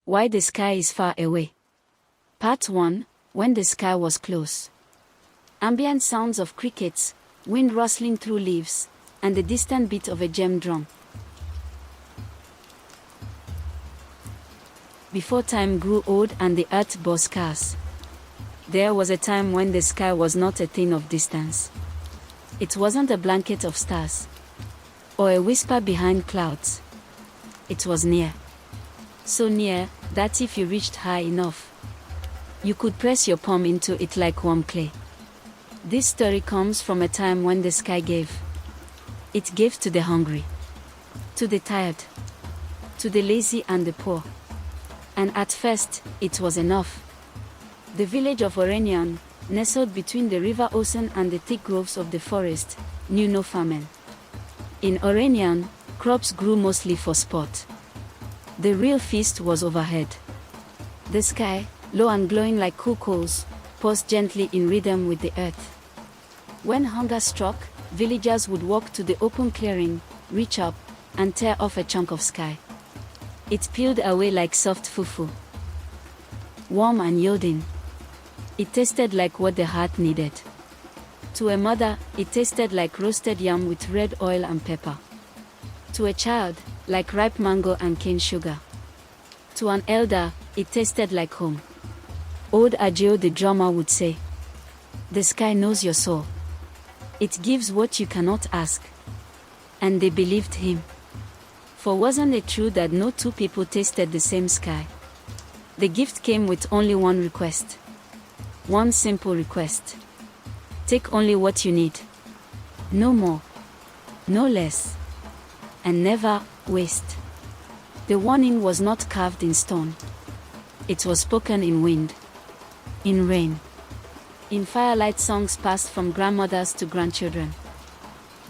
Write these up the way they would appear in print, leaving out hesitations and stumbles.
Why the sky is far away. Part 1. When the sky was close. Ambient sounds of crickets, wind rustling through leaves, and the distant beat of a gem drum. Before time grew old and the earth bore scars, there was a time when the sky was not a thing of distance. It wasn't a blanket of stars, or a whisper behind clouds. It was near. So near, that if you reached high enough, you could press your palm into it like warm clay. This story comes from a time when the sky gave. It gave to the hungry, to the tired, to the lazy and the poor. And at first, it was enough. The village of Oranyan, nestled between the river Ocean and the thick groves of the forest, knew no famine. In Oranyan, crops grew mostly for sport. The real feast was overhead. The sky, low and glowing like cool coals, paused gently in rhythm with the earth. When hunger struck, villagers would walk to the open clearing, reach up, and tear off a chunk of sky. It peeled away like soft fufu. Warm and yielding. It tasted like what the heart needed. To a mother, it tasted like roasted yam with red oil and pepper. To a child, like ripe mango and cane sugar. To an elder, it tasted like home. Old Ajio the drummer would say, "The sky knows your soul. It gives what you cannot ask." And they believed him. For wasn't it true that no two people tasted the same sky? The gift came with only one request. One simple request. Take only what you need. No more. No less. And never waste. The warning was not carved in stone. It was spoken in wind. In rain. In firelight songs passed from grandmothers to grandchildren.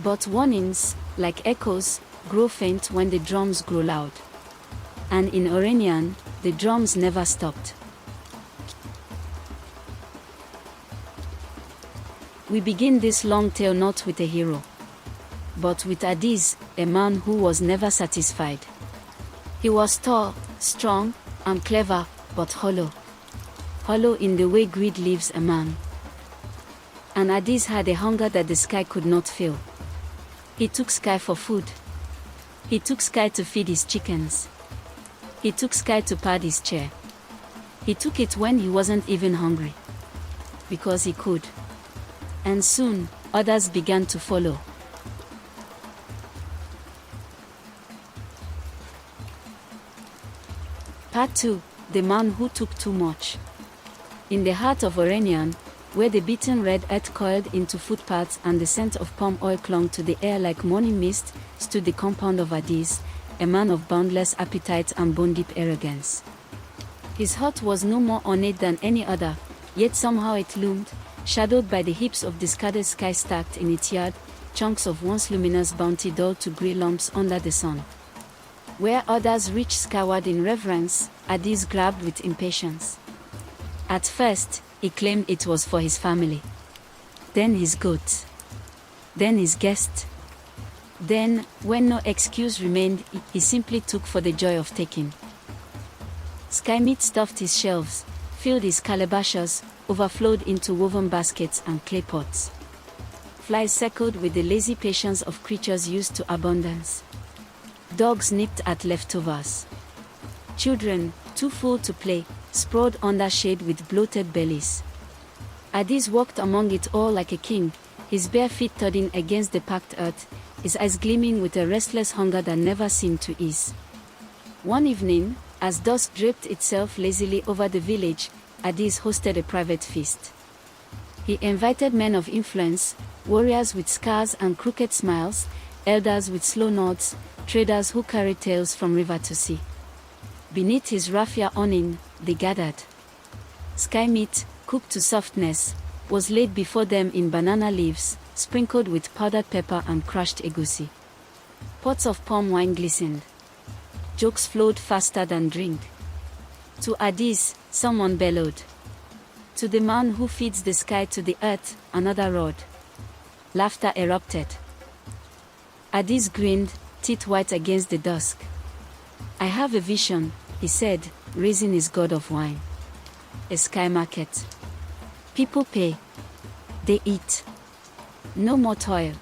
But warnings, like echoes, grow faint when the drums grow loud. And in Oranyan, the drums never stopped. We begin this long tale not with a hero, but with Adiz, a man who was never satisfied. He was tall, strong, and clever, but hollow. Hollow in the way greed leaves a man. And Adiz had a hunger that the sky could not fill. He took sky for food. He took sky to feed his chickens. He took sky to pad his chair. He took it when he wasn't even hungry. Because he could. And soon, others began to follow. Part 2. The man who took too much. In the heart of Oranyan, where the beaten red earth coiled into footpaths and the scent of palm oil clung to the air like morning mist, stood the compound of Adiz, a man of boundless appetite and bone-deep arrogance. His hut was no more ornate than any other, yet somehow it loomed, shadowed by the heaps of discarded sky stacked in its yard, chunks of once luminous bounty dulled to grey lumps under the sun. Where others reached skyward in reverence, Adiz grabbed with impatience. At first, he claimed it was for his family. Then his goats. Then his guests. Then, when no excuse remained, he simply took for the joy of taking. Sky meat stuffed his shelves, filled his calabashes, overflowed into woven baskets and clay pots. Flies circled with the lazy patience of creatures used to abundance. Dogs nipped at leftovers. Children, too full to play, sprawled under shade with bloated bellies. Adiz walked among it all like a king, his bare feet thudding against the packed earth, his eyes gleaming with a restless hunger that never seemed to ease. One evening, as dusk draped itself lazily over the village, Adiz hosted a private feast. He invited men of influence, warriors with scars and crooked smiles, elders with slow nods, traders who carried tales from river to sea. Beneath his raffia awning, they gathered. Sky meat, cooked to softness, was laid before them in banana leaves, sprinkled with powdered pepper and crushed egusi. Pots of palm wine glistened. Jokes flowed faster than drink. To Adiz, someone bellowed. To the man who feeds the sky to the earth, another roared. Laughter erupted. Adiz grinned, teeth white against the dusk. "I have a vision," he said, reason is god of wine. A sky market. People pay. They eat. No more toil.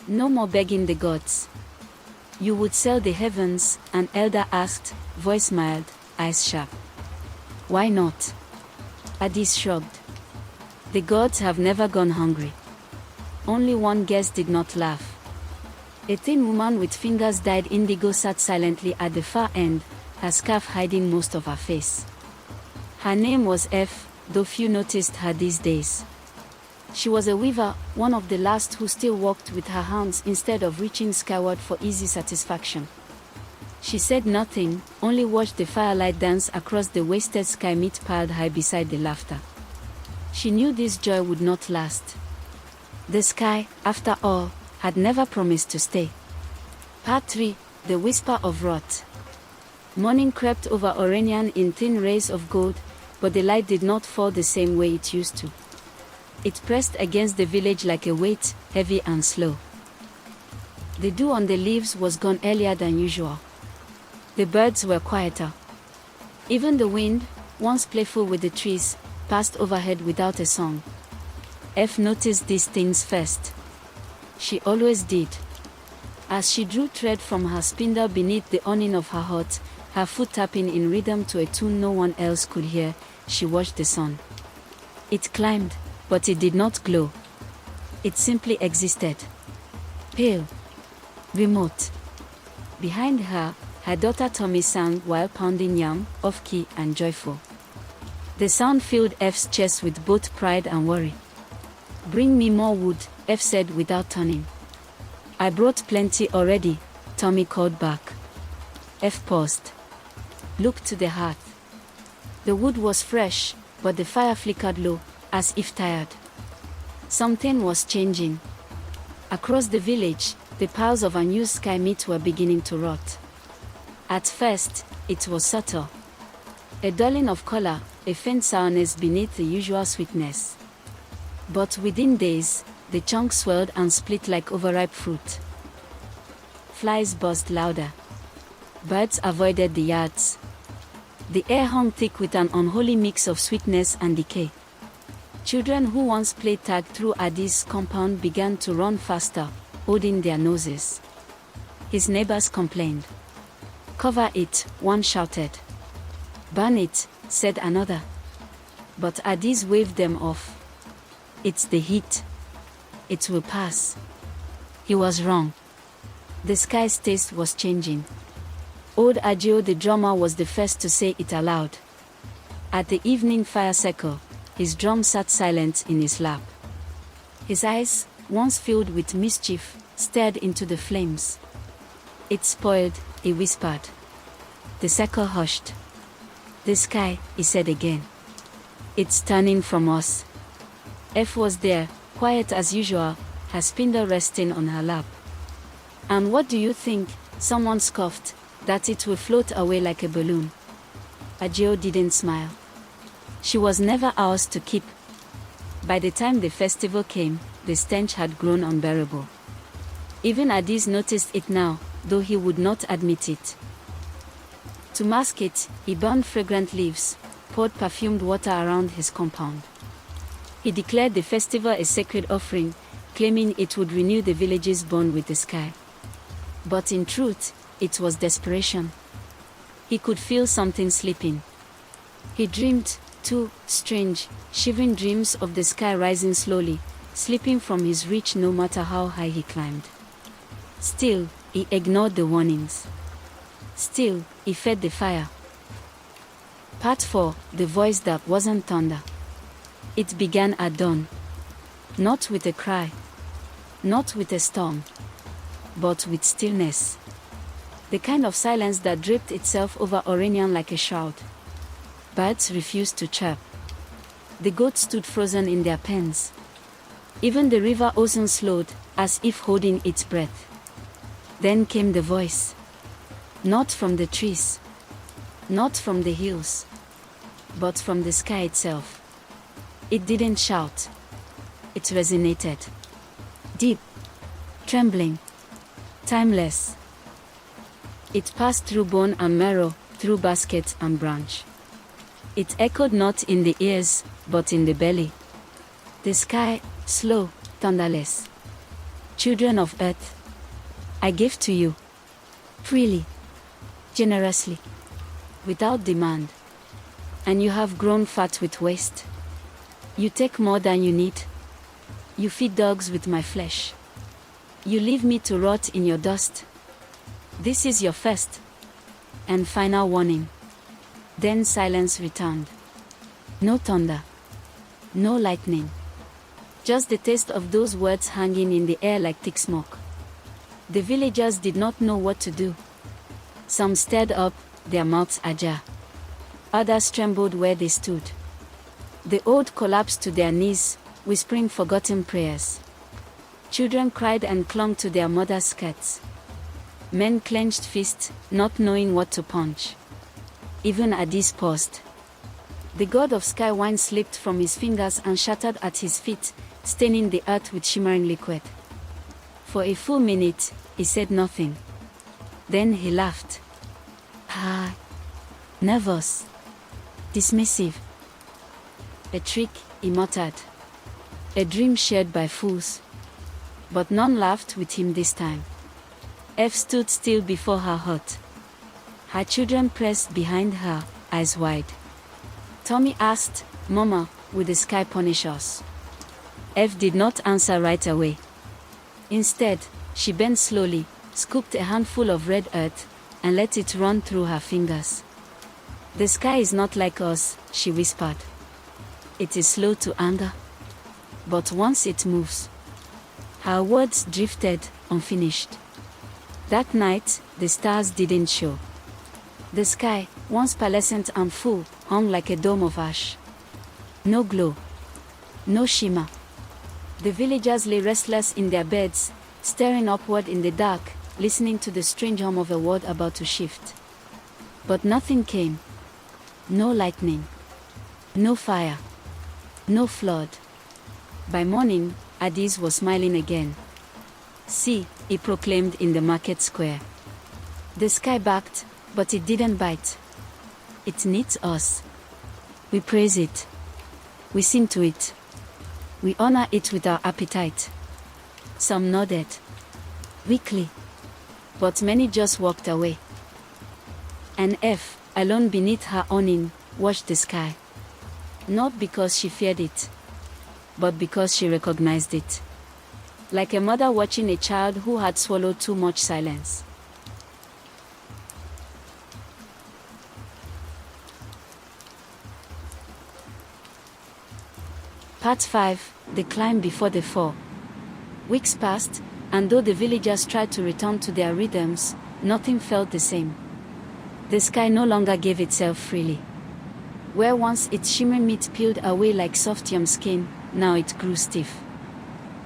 No more begging the gods. You would sell the heavens, an elder asked, voice mild, eyes sharp. Why not? Adis shrugged. The gods have never gone hungry. Only one guest did not laugh. A thin woman with fingers dyed indigo sat silently at the far end, her scarf hiding most of her face. Her name was F, though few noticed her these days. She was a weaver, one of the last who still walked with her hands instead of reaching skyward for easy satisfaction. She said nothing, only watched the firelight dance across the wasted sky meat piled high beside the laughter. She knew this joy would not last. The sky, after all, had never promised to stay. Part 3, The Whisper of Wrath. Morning crept over Oranyan in thin rays of gold, but the light did not fall the same way it used to. It pressed against the village like a weight, heavy and slow. The dew on the leaves was gone earlier than usual. The birds were quieter. Even the wind, once playful with the trees, passed overhead without a song. F noticed these things first. She always did. As she drew thread from her spindle beneath the awning of her hut, her foot tapping in rhythm to a tune no one else could hear, she watched the sun. It climbed, but it did not glow. It simply existed. Pale. Remote. Behind her, her daughter Tommy sang while pounding yam, off-key and joyful. The sound filled F's chest with both pride and worry. Bring me more wood, F said without turning. I brought plenty already, Tommy called back. F paused. Looked to the hearth. The wood was fresh, but the fire flickered low, as if tired. Something was changing. Across the village, the piles of unused sky meat were beginning to rot. At first, it was subtle. A dulling of color, a faint sourness beneath the usual sweetness. But within days, the chunks swelled and split like overripe fruit. Flies buzzed louder. Birds avoided the yards. The air hung thick with an unholy mix of sweetness and decay. Children who once played tag through Adi's compound began to run faster, holding their noses. His neighbors complained. Cover it, one shouted. Burn it, said another. But Adis waved them off. It's the heat. It will pass. He was wrong. The sky's taste was changing. Old Agio the drummer was the first to say it aloud. At the evening fire circle, his drum sat silent in his lap. His eyes, once filled with mischief, stared into the flames. It's spoiled, he whispered. The circle hushed. The sky, he said again. It's turning from us. F was there, quiet as usual, her spindle resting on her lap. And what do you think? Someone scoffed. That it will float away like a balloon. Agio didn't smile. She was never ours to keep. By the time the festival came, the stench had grown unbearable. Even Adis noticed it now, though he would not admit it. To mask it, he burned fragrant leaves, poured perfumed water around his compound. He declared the festival a sacred offering, claiming it would renew the village's bond with the sky. But in truth, it was desperation. He could feel something slipping. He dreamed, too, strange, shivering dreams of the sky rising slowly, slipping from his reach no matter how high he climbed. Still, he ignored the warnings. Still, he fed the fire. Part 4, The Voice That Wasn't Thunder. It began at dawn. Not with a cry. Not with a storm. But with stillness. The kind of silence that draped itself over Oranyan like a shroud. Birds refused to chirp. The goats stood frozen in their pens. Even the river ocean slowed, as if holding its breath. Then came the voice. Not from the trees. Not from the hills. But from the sky itself. It didn't shout. It resonated. Deep. Trembling. Timeless. It passed through bone and marrow, through basket and branch. It echoed not in the ears, but in the belly. The sky, slow, thunderless. Children of earth, I give to you. Freely. Generously. Without demand. And you have grown fat with waste. You take more than you need. You feed dogs with my flesh. You leave me to rot in your dust. This is your first and final warning. Then silence returned. No thunder. No lightning. Just the taste of those words hanging in the air like thick smoke. The villagers did not know what to do. Some stared up, their mouths ajar. Others trembled where they stood. The old collapsed to their knees, whispering forgotten prayers. Children cried and clung to their mothers' skirts. Men clenched fists, not knowing what to punch. Even Adis paused. The god of sky wine slipped from his fingers and shattered at his feet, staining the earth with shimmering liquid. For a full minute, he said nothing. Then he laughed. Ah, nervous, dismissive. A trick, he muttered. A dream shared by fools. But none laughed with him this time. F stood still before her hut. Her children pressed behind her, eyes wide. Tommy asked, Mama, will the sky punish us? F did not answer right away. Instead, she bent slowly, scooped a handful of red earth, and let it run through her fingers. The sky is not like us, she whispered. It is slow to anger. But once it moves. Her words drifted, unfinished. That night, the stars didn't show. The sky, once pearlescent and full, hung like a dome of ash. No glow. No shimmer. The villagers lay restless in their beds, staring upward in the dark, listening to the strange hum of a world about to shift. But nothing came. No lightning. No fire. No flood. By morning, Adis was smiling again. See, he proclaimed in the market square. The sky barked, but it didn't bite. It needs us. We praise it. We sing to it. We honor it with our appetite. Some nodded. Weakly. But many just walked away. And F, alone beneath her awning, watched the sky. Not because she feared it, but because she recognized it. Like a mother watching a child who had swallowed too much silence. Part 5, The Climb Before the Fall. Weeks passed, and though the villagers tried to return to their rhythms, nothing felt the same. The sky no longer gave itself freely. Where once its shimmering meat peeled away like soft yam skin, now it grew stiff.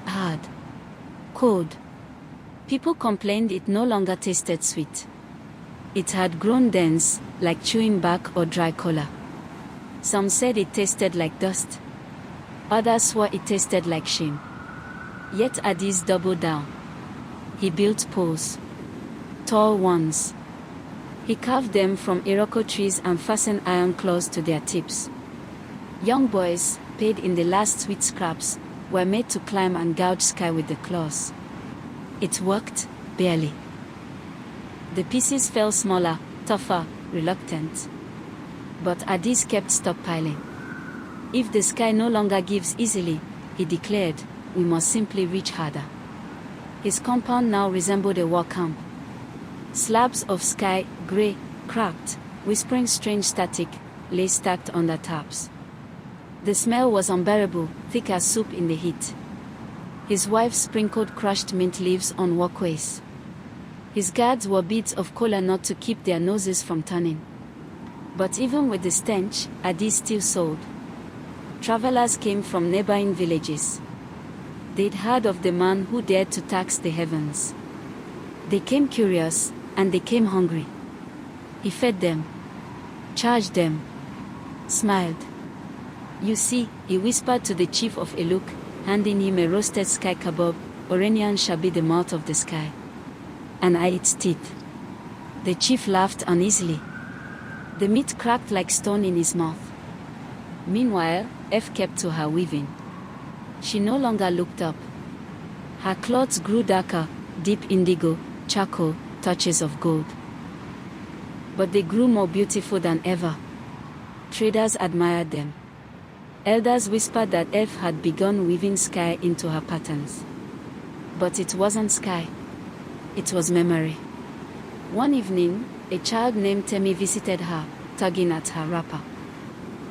Hard. Cold. People complained it no longer tasted sweet. It had grown dense, like chewing bark or dry cola. Some said it tasted like dust. Others swore it tasted like shame. Yet Adis doubled down. He built poles. Tall ones. He carved them from iroko trees and fastened iron claws to their tips. Young boys, paid in the last sweet scraps, were made to climb and gouge sky with the claws. It worked, barely. The pieces fell smaller, tougher, reluctant. But Adis kept stockpiling. If the sky no longer gives easily, he declared, we must simply reach harder. His compound now resembled a war camp. Slabs of sky, grey, cracked, whispering strange static, lay stacked on the taps. The smell was unbearable, thick as soup in the heat. His wife sprinkled crushed mint leaves on walkways. His guards wore beads of kola nut to keep their noses from turning. But even with the stench, Adis still sold. Travelers came from neighboring villages. They'd heard of the man who dared to tax the heavens. They came curious, and they came hungry. He fed them, charged them, smiled. You see, he whispered to the chief of Eluk, handing him a roasted sky kebab, Oranyan shall be the mouth of the sky. And I its teeth. The chief laughed uneasily. The meat cracked like stone in his mouth. Meanwhile, F kept to her weaving. She no longer looked up. Her clothes grew darker, deep indigo, charcoal, touches of gold. But they grew more beautiful than ever. Traders admired them. Elders whispered that F had begun weaving sky into her patterns. But it wasn't sky. It was memory. One evening, a child named Temi visited her, tugging at her wrapper.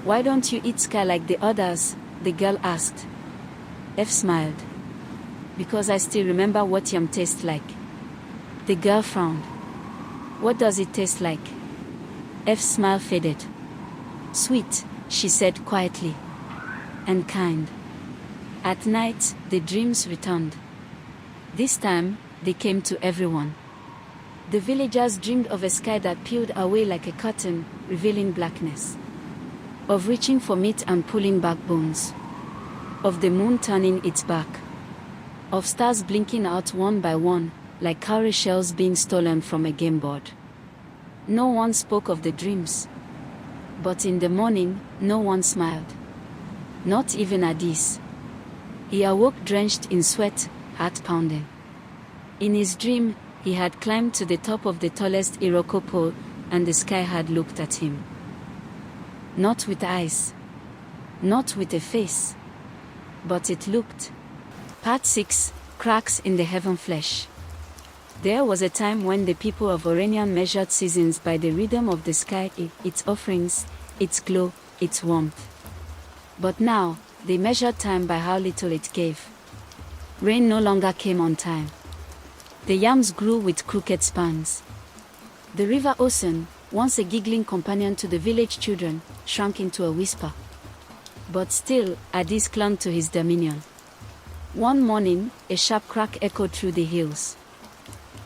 "Why don't you eat sky like the others?" the girl asked. F smiled. "Because I still remember what yam tastes like." The girl frowned. "What does it taste like?" F's smile faded. "Sweet," she said quietly. "And kind." At night, the dreams returned. This time, they came to everyone. The villagers dreamed of a sky that peeled away like a curtain, revealing blackness. Of reaching for meat and pulling back bones. Of the moon turning its back. Of stars blinking out one by one, like cowrie shells being stolen from a game board. No one spoke of the dreams. But in the morning, no one smiled. Not even Adis. He awoke drenched in sweat, heart pounding. In his dream, he had climbed to the top of the tallest Iroko pole, and the sky had looked at him. Not with eyes. Not with a face. But it looked. Part 6, Cracks in the Heaven Flesh. There was a time when the people of Oranyan measured seasons by the rhythm of the sky, its offerings, its glow, its warmth. But now, they measured time by how little it gave. Rain no longer came on time. The yams grew with crooked spans. The river Ocean, once a giggling companion to the village children, shrunk into a whisper. But still, Adis clung to his dominion. One morning, a sharp crack echoed through the hills.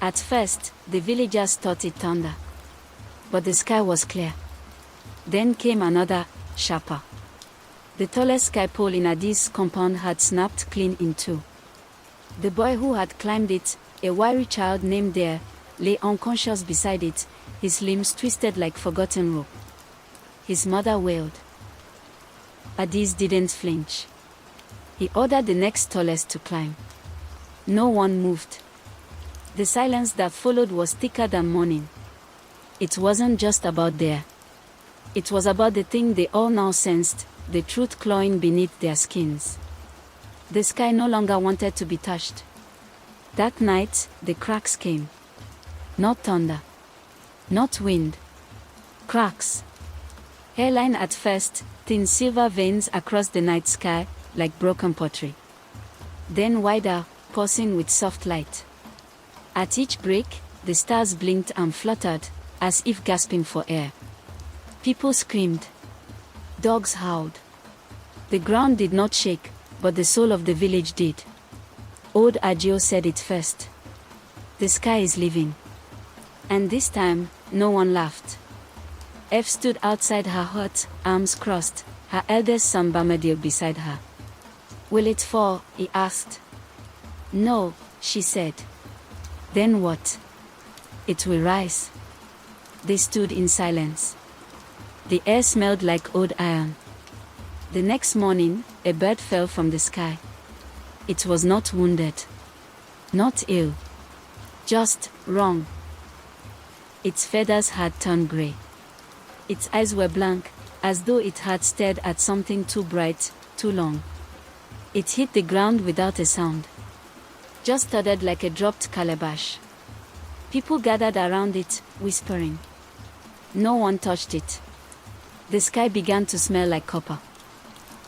At first, the villagers thought it thunder. But the sky was clear. Then came another, sharper. The tallest sky pole in Adis' compound had snapped clean in two. The boy who had climbed it, a wiry child named Dare, lay unconscious beside it, his limbs twisted like forgotten rope. His mother wailed. Adis didn't flinch. He ordered the next tallest to climb. No one moved. The silence that followed was thicker than morning. It wasn't just about Dare. It was about the thing they all now sensed, the truth clawing beneath their skins. The sky no longer wanted to be touched. That night, the cracks came. Not thunder. Not wind. Cracks. Hairline at first, thin silver veins across the night sky, like broken pottery. Then wider, pulsing with soft light. At each break, the stars blinked and fluttered, as if gasping for air. People screamed. Dogs howled. The ground did not shake, but the soul of the village did. Old Agio said it first. The sky is living. And this time, no one laughed. F stood outside her hut, arms crossed, her eldest son Bamadil beside her. "Will it fall?" he asked. "No," she said. "Then what?" "It will rise." They stood in silence. The air smelled like old iron. The next morning, a bird fell from the sky. It was not wounded. Not ill. Just wrong. Its feathers had turned gray. Its eyes were blank, as though it had stared at something too bright, too long. It hit the ground without a sound. Just thudded like a dropped calabash. People gathered around it, whispering. No one touched it. The sky began to smell like copper.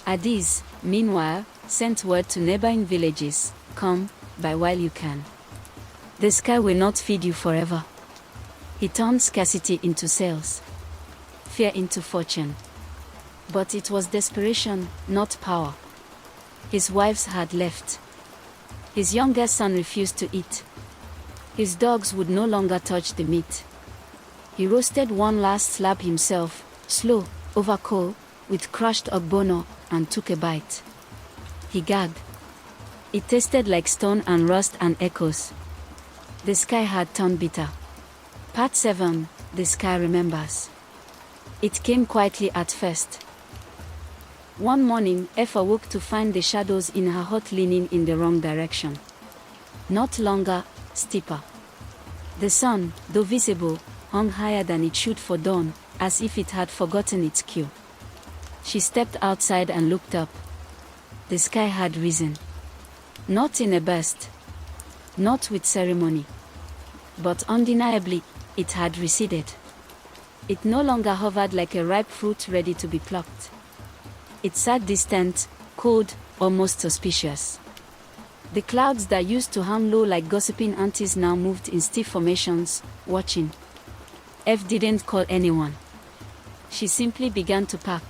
Adis, meanwhile, sent word to neighboring villages, "Come, buy while you can. The sky will not feed you forever." He turned scarcity into sales, fear into fortune. But it was desperation, not power. His wives had left. His youngest son refused to eat. His dogs would no longer touch the meat. He roasted one last slab himself, slow, over coal, with crushed ogbono, and took a bite. He gagged. It tasted like stone and rust and echoes. The sky had turned bitter. Part 7, The Sky Remembers. It came quietly at first. One morning, F awoke to find the shadows in her hut leaning in the wrong direction. Not longer, steeper. The sun, though visible, hung higher than it should for dawn, as if it had forgotten its cue. She stepped outside and looked up. The sky had risen. Not in a burst. Not with ceremony. But undeniably, it had receded. It no longer hovered like a ripe fruit ready to be plucked. It sat distant, cold, almost suspicious. The clouds that used to hang low like gossiping aunties now moved in stiff formations, watching. F didn't call anyone. She simply began to pack.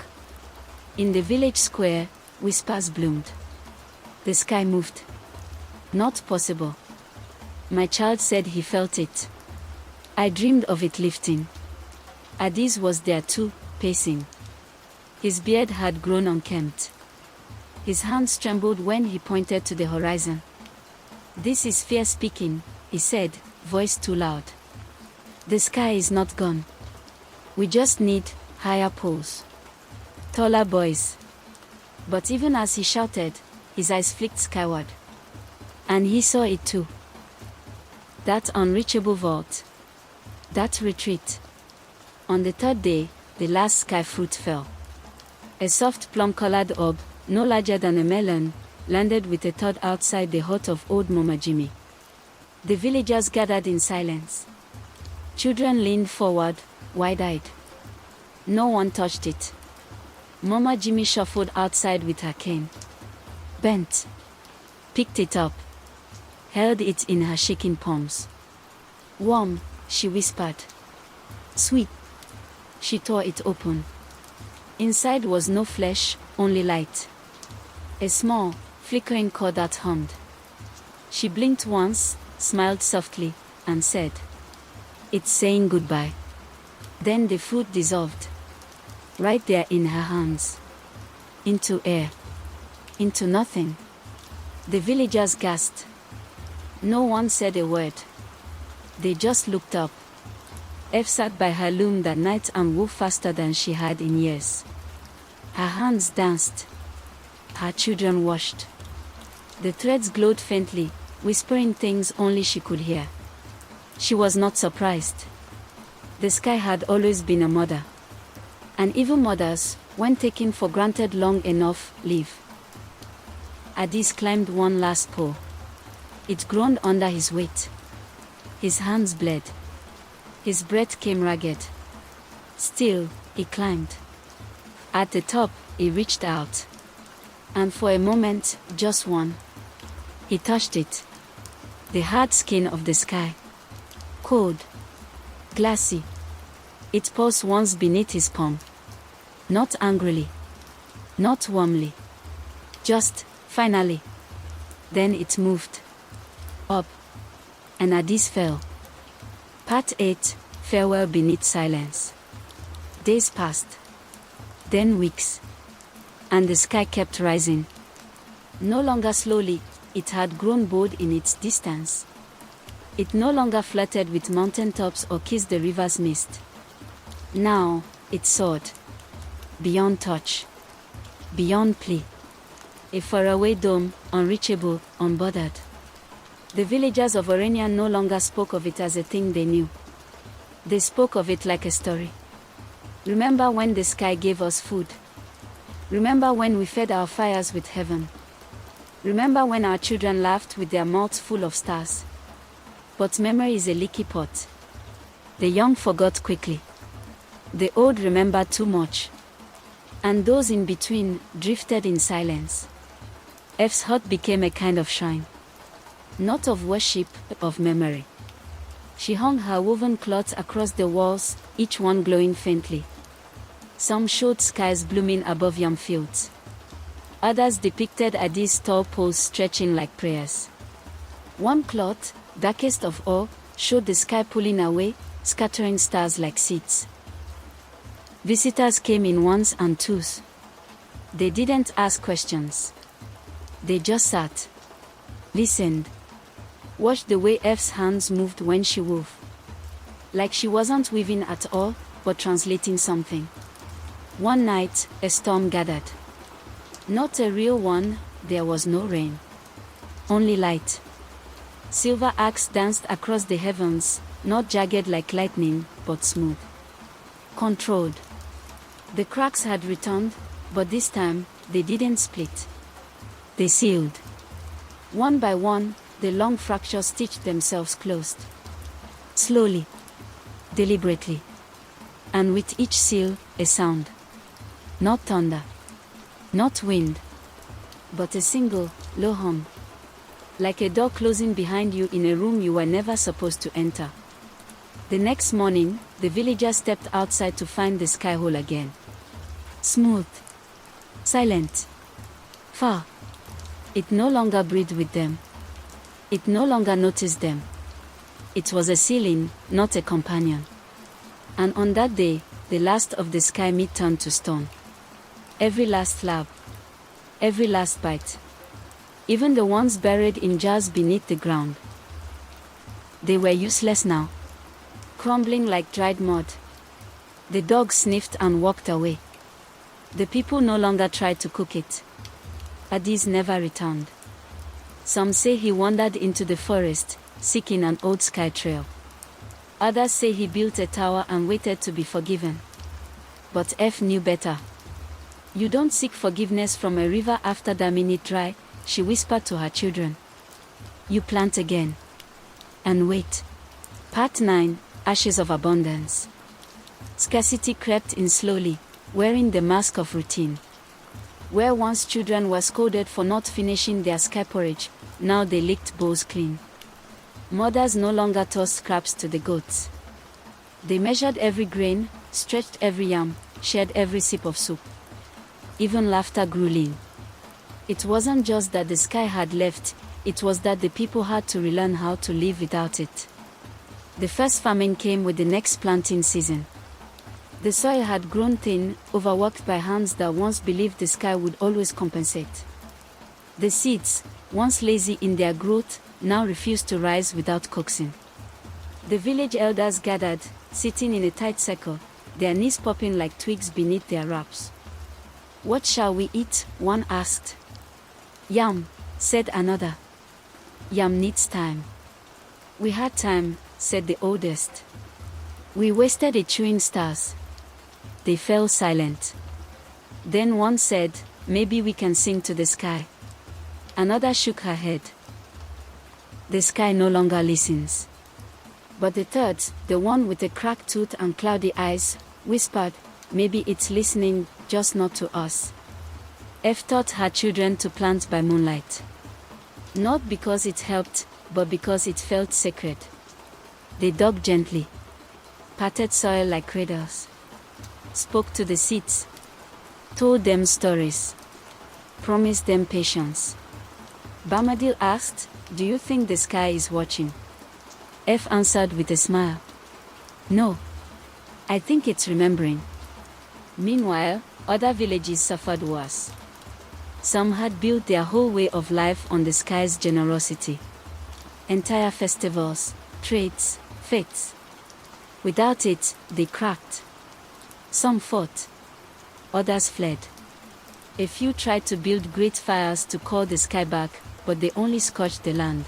In the village square, whispers bloomed. The sky moved. Not possible. My child said he felt it. I dreamed of it lifting. Adis was there too, pacing. His beard had grown unkempt. His hands trembled when he pointed to the horizon. "This is fear speaking," he said, voice too loud. "The sky is not gone. We just need higher poles. Taller boys." But even as he shouted, his eyes flicked skyward. And he saw it too. That unreachable vault. That retreat. On the third day, the last sky fruit fell. A soft plum-colored orb, no larger than a melon, landed with a thud outside the hut of old Mama Jimmy. The villagers gathered in silence. Children leaned forward, wide-eyed. No one touched it. Mama Jimmy shuffled outside with her cane. Bent. Picked it up. Held it in her shaking palms. "Warm," she whispered. "Sweet." She tore it open. Inside was no flesh, only light. A small, flickering cord that hummed. She blinked once, smiled softly, and said, "It's saying goodbye." Then the fruit dissolved. Right there in her hands. Into air. Into nothing. The villagers gasped. No one said a word. They just looked up. F sat by her loom that night and wove faster than she had in years. Her hands danced. Her children washed. The threads glowed faintly, whispering things only she could hear. She was not surprised. The sky had always been a mother. And even mothers, when taken for granted long enough, leave. Adis climbed one last pole. It groaned under his weight. His hands bled. His breath came ragged. Still, he climbed. At the top, he reached out. And for a moment, just one, he touched it. The hard skin of the sky. Cold. Glassy. It paused once beneath his palm. Not angrily. Not warmly. Just, finally. Then it moved. Up. And Adis fell. Part 8, Farewell Beneath Silence. Days passed. Then weeks. And the sky kept rising. No longer slowly, it had grown bold in its distance. It no longer flirted with mountaintops or kissed the river's mist. Now, it soared. Beyond touch. Beyond plea. A faraway dome, unreachable, unbothered. The villagers of Oranyan no longer spoke of it as a thing they knew. They spoke of it like a story. Remember when the sky gave us food? Remember when we fed our fires with heaven? Remember when our children laughed with their mouths full of stars? But memory is a leaky pot. The young forgot quickly. The old remembered too much. And those in between drifted in silence. F's hut became a kind of shrine. Not of worship, but of memory. She hung her woven cloths across the walls, each one glowing faintly. Some showed skies blooming above yam fields. Others depicted Adis' tall poles stretching like prayers. One cloth, darkest of all, showed the sky pulling away, scattering stars like seeds. Visitors came in ones and twos. They didn't ask questions. They just sat. Listened. Watched the way F's hands moved when she wove. Like she wasn't weaving at all, but translating something. One night, a storm gathered. Not a real one, there was no rain. Only light. Silver arcs danced across the heavens, not jagged like lightning, but smooth. Controlled. The cracks had returned, but this time, they didn't split. They sealed. One by one, the long fractures stitched themselves closed. Slowly. Deliberately. And with each seal, a sound. Not thunder. Not wind. But a single, low hum. Like a door closing behind you in a room you were never supposed to enter. The next morning, the villagers stepped outside to find the sky whole again. Smooth. Silent. Far. It no longer breathed with them. It no longer noticed them. It was a ceiling, not a companion. And on that day, the last of the sky meat turned to stone. Every last slab. Every last bite. Even the ones buried in jars beneath the ground. They were useless now. Crumbling like dried mud. The dog sniffed and walked away. The people no longer tried to cook it. Adis never returned. Some say he wandered into the forest, seeking an old sky trail. Others say he built a tower and waited to be forgiven. But F knew better. You don't seek forgiveness from a river after damming it dry, she whispered to her children. You plant again. And wait. Part 9, Ashes of Abundance. Scarcity crept in slowly, wearing the mask of routine. Where once children were scolded for not finishing their sky porridge, now they licked bowls clean. Mothers no longer tossed scraps to the goats. They measured every grain, stretched every yam, shared every sip of soup. Even laughter grew lean. It wasn't just that the sky had left, it was that the people had to relearn how to live without it. The first famine came with the next planting season. The soil had grown thin, overworked by hands that once believed the sky would always compensate. The seeds, once lazy in their growth, now refused to rise without coaxing. The village elders gathered, sitting in a tight circle, their knees popping like twigs beneath their wraps. What shall we eat? One asked. Yam, said another. Yam needs time. We had time, said the oldest. We wasted it chewing stars. They fell silent. Then one said, maybe we can sing to the sky. Another shook her head. The sky no longer listens. But the third, the one with a cracked tooth and cloudy eyes, whispered, maybe it's listening, just not to us. F taught her children to plant by moonlight. Not because it helped, but because it felt sacred. They dug gently, patted soil like cradles, spoke to the seeds, told them stories, promised them patience. Bamadil asked, do you think the sky is watching? F answered with a smile. No. I think it's remembering. Meanwhile, other villages suffered worse. Some had built their whole way of life on the sky's generosity. Entire festivals, trades, fates. Without it, they cracked. Some fought. Others fled. A few tried to build great fires to call the sky back, but they only scorched the land.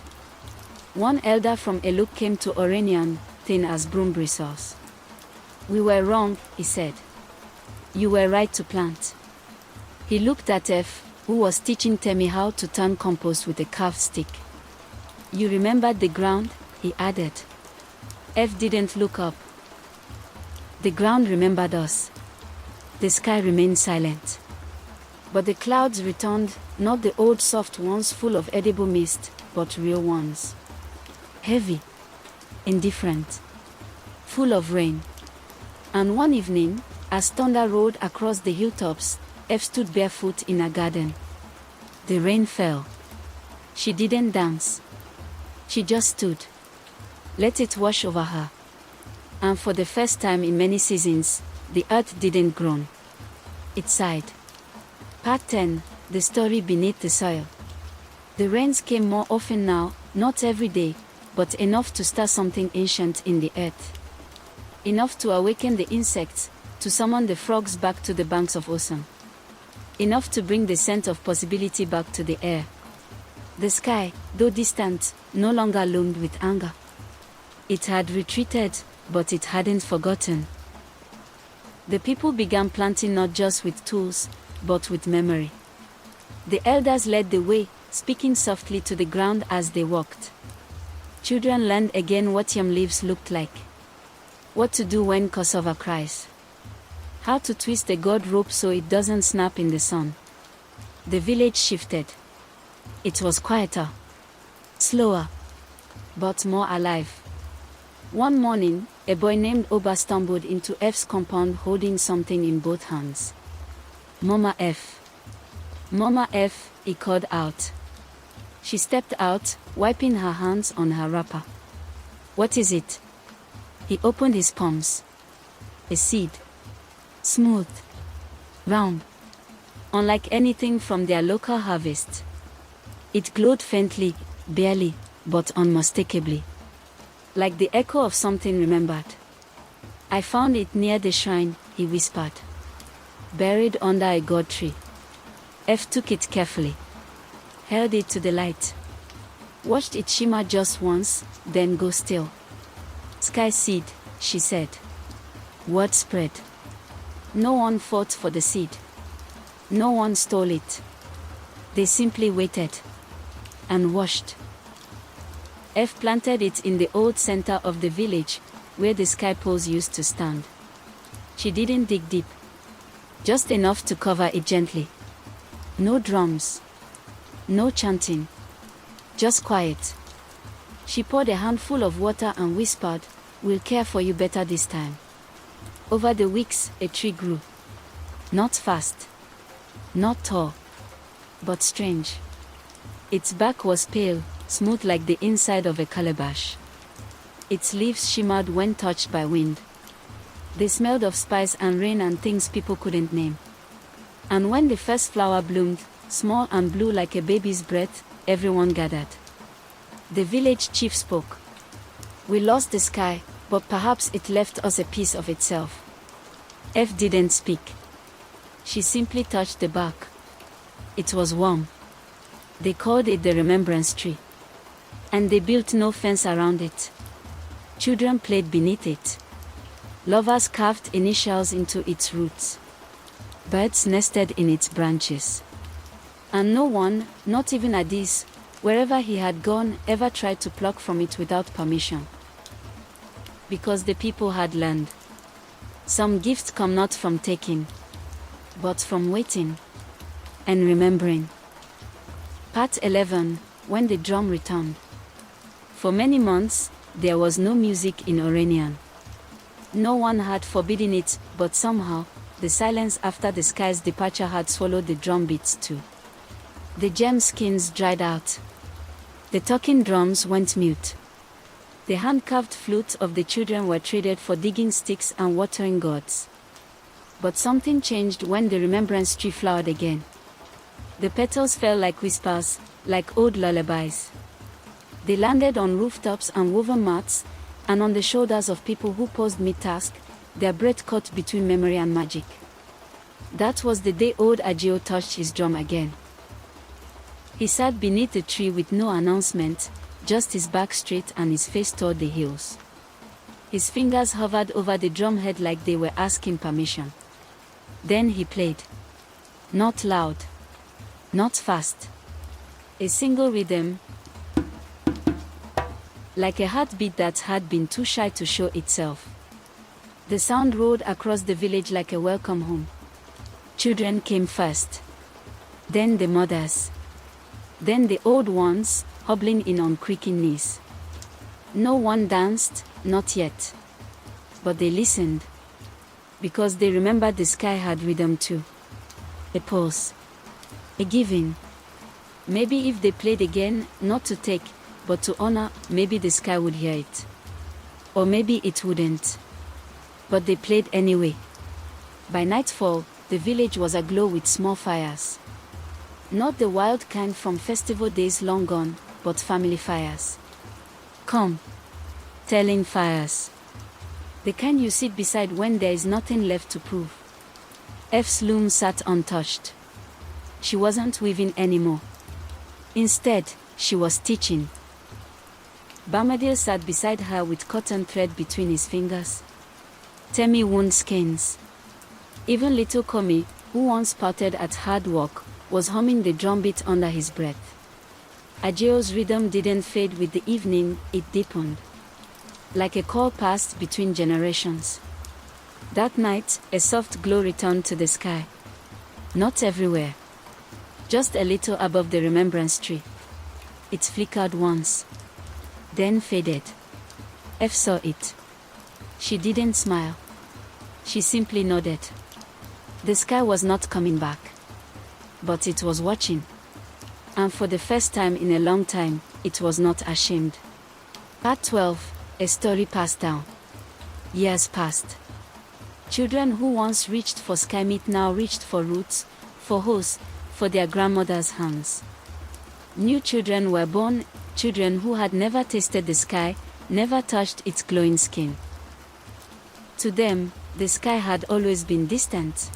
One elder from Eluk came to Oranyan, thin as broom bristles. We were wrong, he said. You were right to plant. He looked at F, who was teaching Temi how to turn compost with a carved stick. You remembered the ground, he added. F didn't look up. The ground remembered us. The sky remained silent. But the clouds returned, not the old soft ones full of edible mist, but real ones. Heavy. Indifferent. Full of rain. And one evening, as thunder rolled across the hilltops, F stood barefoot in a garden. The rain fell. She didn't dance. She just stood. Let it wash over her. And for the first time in many seasons, the earth didn't groan. It sighed. Part 10, the story beneath the soil. The rains came more often now, not every day, but enough to stir something ancient in the earth. Enough to awaken the insects, to summon the frogs back to the banks of ocean. Enough to bring the scent of possibility back to the air. The sky, though distant, no longer loomed with anger. It had retreated, but it hadn't forgotten. The people began planting not just with tools, but with memory. The elders led the way, speaking softly to the ground as they walked. Children learned again what yam leaves looked like. What to do when cassava cries. How to twist the gourd rope so it doesn't snap in the sun. The village shifted. It was quieter, slower, but more alive. One morning, a boy named Oba stumbled into F's compound holding something in both hands. Mama F. Mama F, he called out. She stepped out, wiping her hands on her wrapper. What is it? He opened his palms. A seed. Smooth. Round. Unlike anything from their local harvest. It glowed faintly, barely, but unmistakably. Like the echo of something remembered. I found it near the shrine, he whispered. Buried under a gourd tree. F took it carefully. Held it to the light. Watched it shimmer just once, then go still. Sky seed, she said. Word spread. No one fought for the seed. No one stole it. They simply waited. And watched. F planted it in the old center of the village, where the sky poles used to stand. She didn't dig deep. Just enough to cover it gently. No drums. No chanting. Just quiet. She poured a handful of water and whispered, "We'll care for you better this time." Over the weeks, a tree grew. Not fast. Not tall. But strange. Its bark was pale, smooth like the inside of a calabash. Its leaves shimmered when touched by wind. They smelled of spice and rain and things people couldn't name. And when the first flower bloomed, small and blue like a baby's breath, everyone gathered. The village chief spoke. We lost the sky, but perhaps it left us a piece of itself. F didn't speak. She simply touched the bark. It was warm. They called it the remembrance tree. And they built no fence around it. Children played beneath it. Lovers carved initials into its roots. Birds nested in its branches. And no one, not even Adis, wherever he had gone, ever tried to pluck from it without permission. Because the people had learned. Some gifts come not from taking, but from waiting and remembering. Part 11, when the drum returned. For many months, there was no music in Oranyan. No one had forbidden it, but somehow, the silence after the sky's departure had swallowed the drum beats too. The gem skins dried out. The talking drums went mute. The hand-carved flutes of the children were traded for digging sticks and watering gourds. But something changed when the remembrance tree flowered again. The petals fell like whispers, like old lullabies. They landed on rooftops and woven mats, and on the shoulders of people who paused mid-task, their breath caught between memory and magic. That was the day old Agio touched his drum again. He sat beneath the tree with no announcement, just his back straight and his face toward the hills. His fingers hovered over the drumhead like they were asking permission. Then he played. Not loud. Not fast. A single rhythm, like a heartbeat that had been too shy to show itself. The sound rolled across the village like a welcome home. Children came first. Then the mothers. Then the old ones, hobbling in on creaking knees. No one danced, not yet. But they listened. Because they remembered the sky had rhythm too. A pulse. A giving. Maybe if they played again, not to take, but to honor, maybe the sky would hear it. Or maybe it wouldn't. But they played anyway. By nightfall, the village was aglow with small fires. Not the wild kind from festival days long gone, but family fires. Come. Telling fires. The kind you sit beside when there is nothing left to prove. F's loom sat untouched. She wasn't weaving anymore. Instead, she was stitching. Bamadil sat beside her with cotton thread between his fingers. Temi wound skeins. Even little Komi, who once spouted at hard work, was humming the drumbeat under his breath. Ajeo's rhythm didn't fade with the evening, it deepened. Like a call passed between generations. That night, a soft glow returned to the sky. Not everywhere. Just a little above the remembrance tree. It flickered once. Then faded. F saw it. She didn't smile. She simply nodded. The sky was not coming back. But it was watching. And for the first time in a long time, it was not ashamed. Part 12. A story passed down. Years passed. Children who once reached for sky meat now reached for roots, for hose, for their grandmother's hands. New children were born, children who had never tasted the sky, never touched its glowing skin. To them, the sky had always been distant.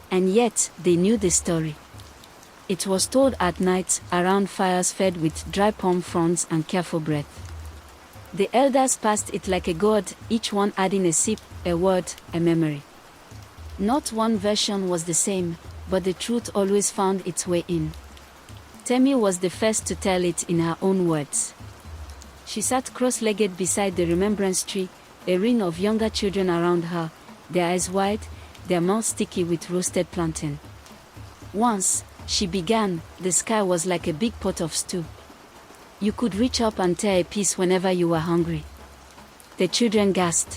And yet, they knew the story. It was told at night, around fires fed with dry palm fronds and careful breath. The elders passed it like a god, each one adding a sip, a word, a memory. Not one version was the same, but the truth always found its way in. Temi was the first to tell it in her own words. She sat cross-legged beside the remembrance tree, a ring of younger children around her, their eyes wide, their mouths sticky with roasted plantain. Once, she began, the sky was like a big pot of stew. You could reach up and tear a piece whenever you were hungry. The children gasped.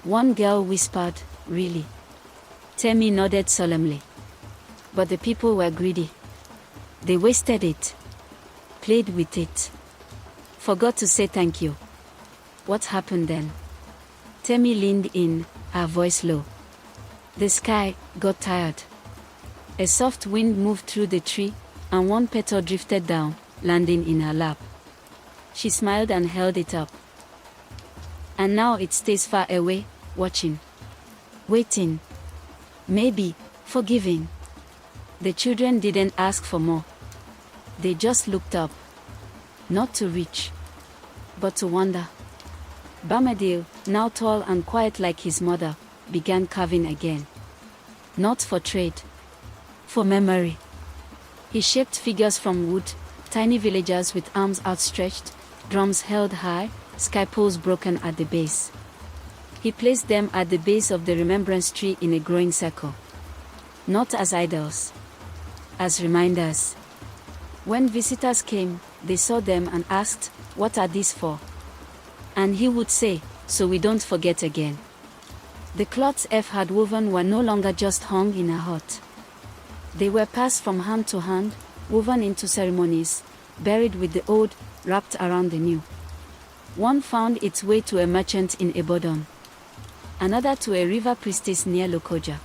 One girl whispered, "Really?" Temi nodded solemnly. But the people were greedy. They wasted it. Played with it. Forgot to say thank you. What happened then? Temi leaned in, her voice low. The sky got tired. A soft wind moved through the tree, and one petal drifted down, landing in her lap. She smiled and held it up. And now it stays far away, watching. Waiting. Maybe, forgiving. The children didn't ask for more. They just looked up. Not to reach, but to wonder. Bamadil, now tall and quiet like his mother, began carving again. Not for trade. For memory. He shaped figures from wood, tiny villagers with arms outstretched, drums held high, sky poles broken at the base. He placed them at the base of the remembrance tree in a growing circle. Not as idols. As reminders. When visitors came, they saw them and asked, "What are these for?" And he would say, "So we don't forget again." The cloths F had woven were no longer just hung in a hut. They were passed from hand to hand, woven into ceremonies, buried with the old, wrapped around the new. One found its way to a merchant in Ibadan. Another to a river priestess near Lokoja.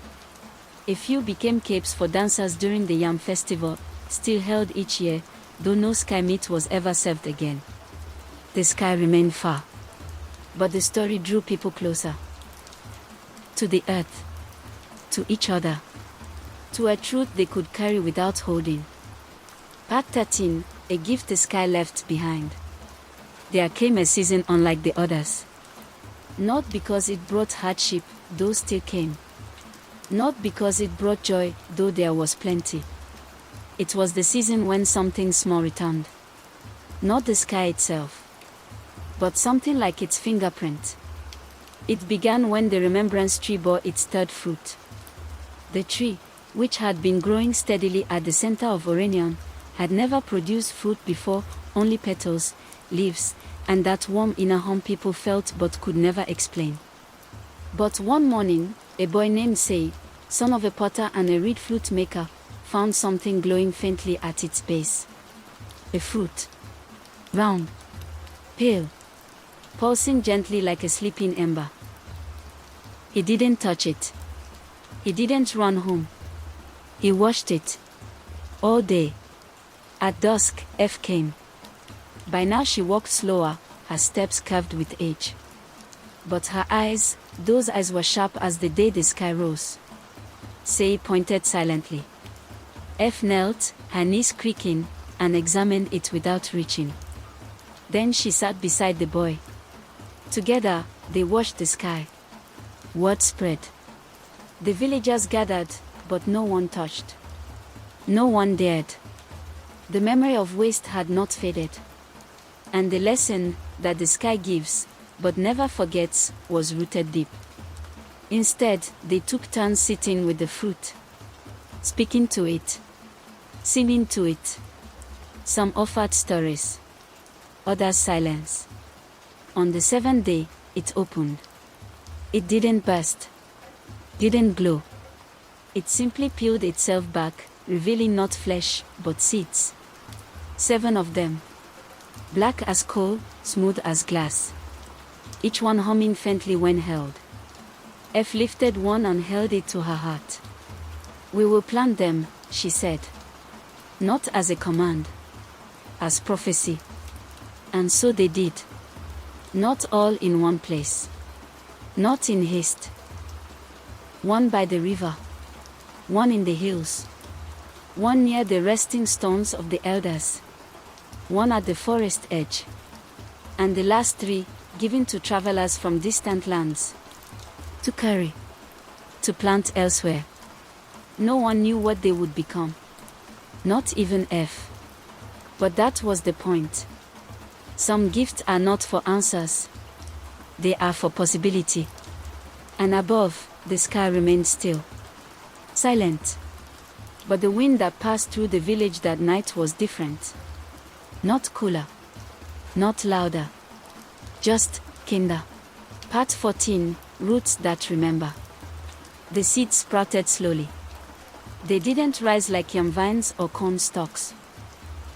A few became capes for dancers during the Yam festival, still held each year, though no sky meat was ever served again. The sky remained far. But the story drew people closer. To the earth. To each other. To a truth they could carry without holding. Part 13, a gift the sky left behind. There came a season unlike the others. Not because it brought hardship, though still came. Not because it brought joy, though there was plenty. It was the season when something small returned. Not the sky itself, but something like its fingerprint. It began when the remembrance tree bore its third fruit. The tree, which had been growing steadily at the center of Oranyan, had never produced fruit before, only petals, leaves, and that warm inner hum people felt but could never explain. But one morning, a boy named Say, son of a potter and a reed flute maker, found something glowing faintly at its base. A fruit. Round. Pale. Pulsing gently like a sleeping ember. He didn't touch it. He didn't run home. He watched it. All day. At dusk, F came. By now she walked slower, her steps curved with age. But her eyes, those eyes were sharp as the day the sky rose. Say pointed silently. F knelt, her knees creaking, and examined it without reaching. Then she sat beside the boy. Together, they watched the sky. Word spread. The villagers gathered, but no one touched. No one dared. The memory of waste had not faded. And the lesson that the sky gives, but never forgets, was rooted deep. Instead, they took turns sitting with the fruit, speaking to it, singing to it. Some offered stories, others silence. On the seventh day, it opened. It didn't burst, didn't glow. It simply peeled itself back, revealing not flesh, but seeds. 7 of them. Black as coal, smooth as glass. Each one humming faintly when held. F lifted one and held it to her heart. We will plant them, she said. Not as a command, as prophecy. And so they did. Not all in one place. Not in haste. One by the river. One in the hills. One near the resting stones of the elders. One at the forest edge. And the last 3, given to travelers from distant lands. To carry. To plant elsewhere. No one knew what they would become. Not even F. But that was the point. Some gifts are not for answers. They are for possibility. And above, the sky remained still. Silent. But the wind that passed through the village that night was different. Not cooler. Not louder. Just kinder. Part 14, Roots that remember. The seeds sprouted slowly. They didn't rise like yam vines or corn stalks.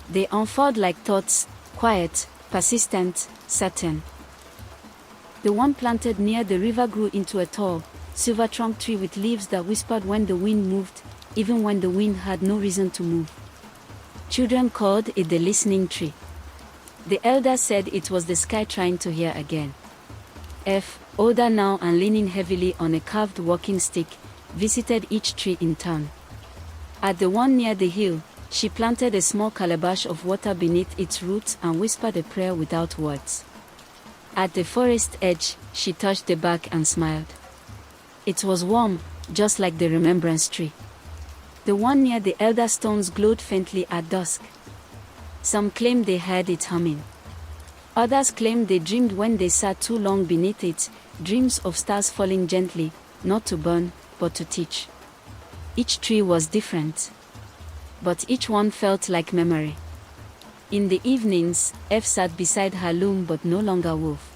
They unfurled like thoughts, quiet, persistent, certain. The one planted near the river grew into a tall, silver-trunked tree with leaves that whispered when the wind moved, even when the wind had no reason to move. Children called it the listening tree. The elders said it was the sky trying to hear again. F, older now and leaning heavily on a carved walking stick, visited each tree in turn. At the one near the hill, she planted a small calabash of water beneath its roots and whispered a prayer without words. At the forest edge, she touched the bark and smiled. It was warm, just like the remembrance tree. The one near the elder stones glowed faintly at dusk. Some claimed they heard it humming. Others claimed they dreamed when they sat too long beneath it, dreams of stars falling gently, not to burn, but to teach. Each tree was different. But each one felt like memory. In the evenings, F sat beside her loom but no longer wove.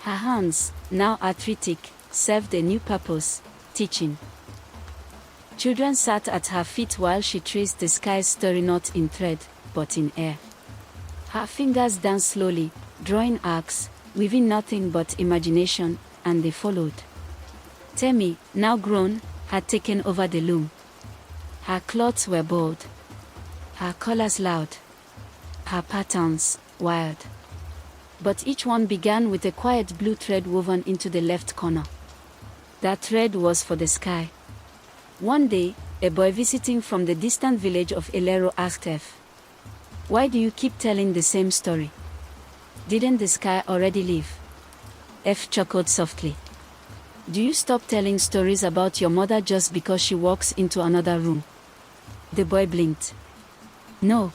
Her hands, now arthritic, served a new purpose, teaching. Children sat at her feet while she traced the sky's story not in thread, but in air. Her fingers danced slowly, drawing arcs, weaving nothing but imagination, and they followed. Temi, now grown, had taken over the loom. Her cloths were bold, her colors loud, her patterns wild. But each one began with a quiet blue thread woven into the left corner. That thread was for the sky. One day, a boy visiting from the distant village of Elero asked F, "Why do you keep telling the same story? Didn't the sky already leave?" F chuckled softly. "Do you stop telling stories about your mother just because she walks into another room?" The boy blinked. "No."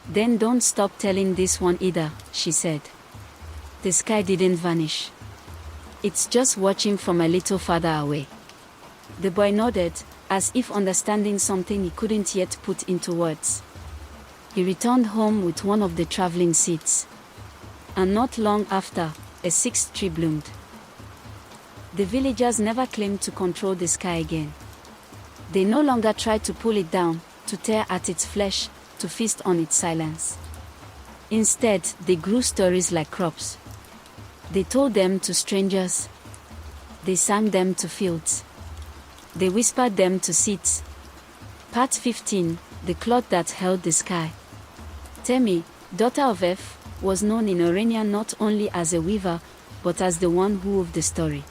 "Then don't stop telling this one either," she said. "The sky didn't vanish. It's just watching from a little farther away." The boy nodded, as if understanding something he couldn't yet put into words. He returned home with one of the traveling seeds. And not long after, a 6th tree bloomed. The villagers never claimed to control the sky again. They no longer tried to pull it down, to tear at its flesh, to feast on its silence. Instead, they grew stories like crops. They told them to strangers. They sang them to fields. They whispered them to seeds. Part 15, The Cloth That Held the Sky. Temi, daughter of F, was known in Oranyan not only as a weaver, but as the one who wove the story.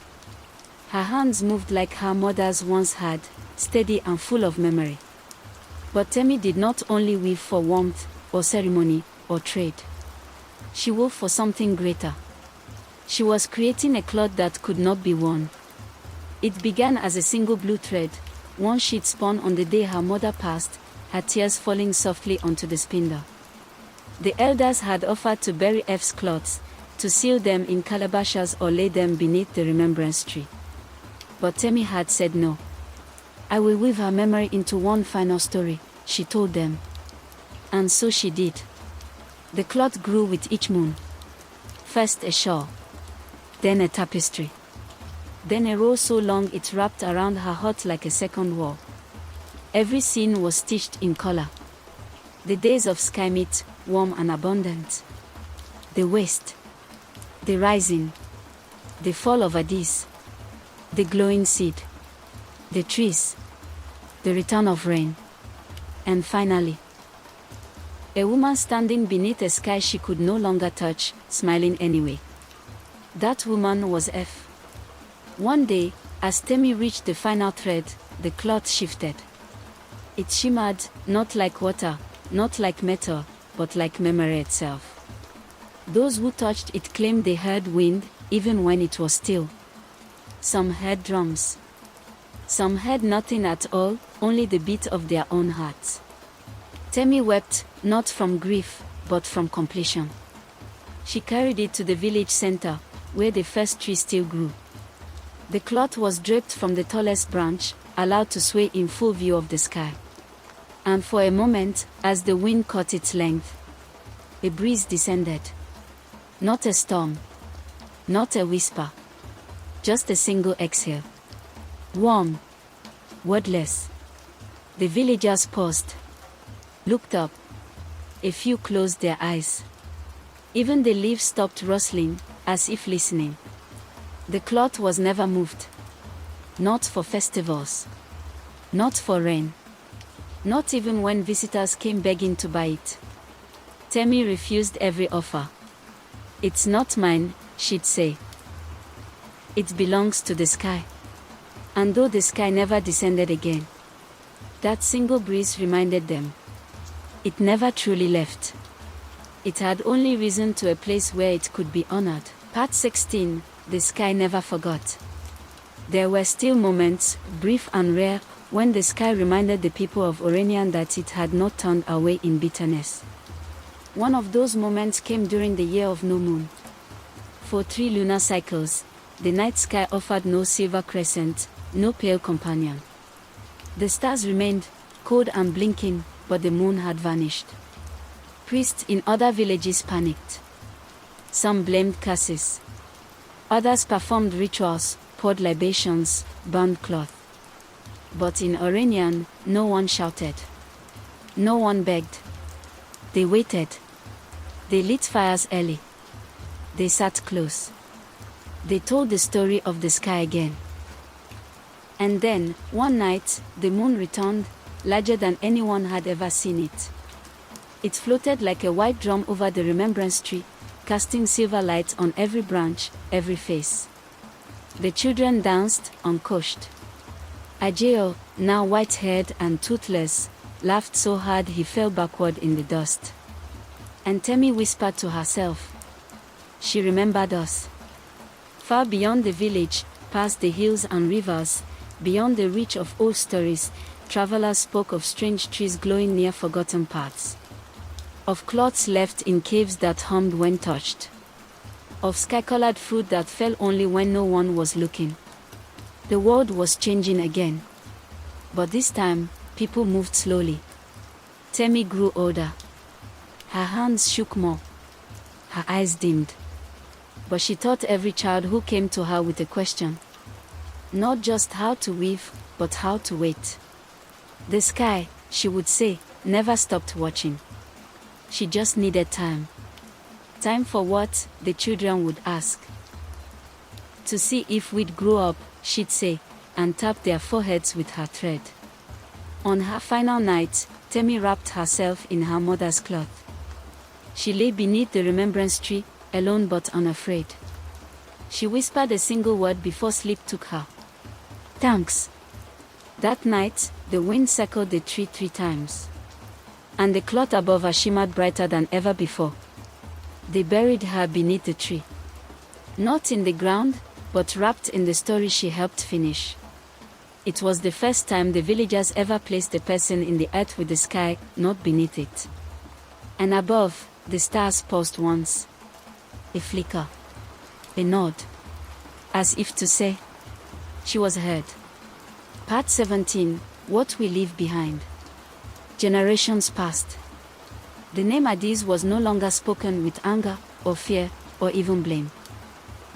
Her hands moved like her mother's once had, steady and full of memory. But Temi did not only weave for warmth, or ceremony, or trade. She wove for something greater. She was creating a cloth that could not be worn. It began as a single blue thread, one sheet spun on the day her mother passed, her tears falling softly onto the spindle. The elders had offered to bury F's cloths, to seal them in calabashes or lay them beneath the remembrance tree. But Temi had said no. I will weave her memory into one final story, she told them. And so she did. The cloth grew with each moon. First a shawl. Then a tapestry. Then a row so long it wrapped around her hut like a second wall. Every scene was stitched in color. The days of sky meet, warm and abundant. The west. The rising. The fall of Addis. The glowing seed. The trees. The return of rain. And finally, a woman standing beneath a sky she could no longer touch, smiling anyway. That woman was F. One day, as Temi reached the final thread, the cloth shifted. It shimmered, not like water, not like metal, but like memory itself. Those who touched it claimed they heard wind, even when it was still. Some heard drums. Some heard nothing at all, only the beat of their own hearts. Temi wept, not from grief, but from completion. She carried it to the village center, where the first tree still grew. The cloth was draped from the tallest branch, allowed to sway in full view of the sky. And for a moment, as the wind caught its length, a breeze descended. Not a storm. Not a whisper. Just a single exhale. Warm. Wordless. The villagers paused. Looked up. A few closed their eyes. Even the leaves stopped rustling, as if listening. The cloth was never moved. Not for festivals. Not for rain. Not even when visitors came begging to buy it. Temi refused every offer. It's not mine, she'd say. It belongs to the sky. And though the sky never descended again, that single breeze reminded them. It never truly left. It had only risen to a place where it could be honored. Part 16, the sky never forgot. There were still moments, brief and rare, when the sky reminded the people of Oranyan that it had not turned away in bitterness. One of those moments came during the year of no moon. For 3 lunar cycles, the night sky offered no silver crescent, no pale companion. The stars remained, cold and blinking, but the moon had vanished. Priests in other villages panicked. Some blamed curses. Others performed rituals, poured libations, burned cloth. But in Oranyan, no one shouted. No one begged. They waited. They lit fires early. They sat close. They told the story of the sky again. And then, one night, the moon returned, larger than anyone had ever seen it. It floated like a white drum over the remembrance tree, casting silver light on every branch, every face. The children danced, uncoshed. Ajeo, now white-haired and toothless, laughed so hard he fell backward in the dust. And Temi whispered to herself. She remembered us. Far beyond the village, past the hills and rivers, beyond the reach of old stories, travelers spoke of strange trees glowing near forgotten paths. Of cloths left in caves that hummed when touched. Of sky-colored fruit that fell only when no one was looking. The world was changing again. But this time, people moved slowly. Temi grew older. Her hands shook more. Her eyes dimmed. But she taught every child who came to her with a question. Not just how to weave, but how to wait. The sky, she would say, never stopped watching. She just needed time. Time for what, the children would ask. To see if we'd grow up, she'd say, and tap their foreheads with her thread. On her final night, Temi wrapped herself in her mother's cloth. She lay beneath the remembrance tree, alone but unafraid. She whispered a single word before sleep took her. Thanks. That night, the wind circled the tree 3 times. And the cloth above her shimmered brighter than ever before. They buried her beneath the tree. Not in the ground, but wrapped in the story she helped finish. It was the first time the villagers ever placed a person in the earth with the sky, not beneath it. And above, the stars paused once. A flicker. A nod. As if to say, she was heard. Part 17, What We Leave Behind. Generations passed. The name Addis was no longer spoken with anger, or fear, or even blame.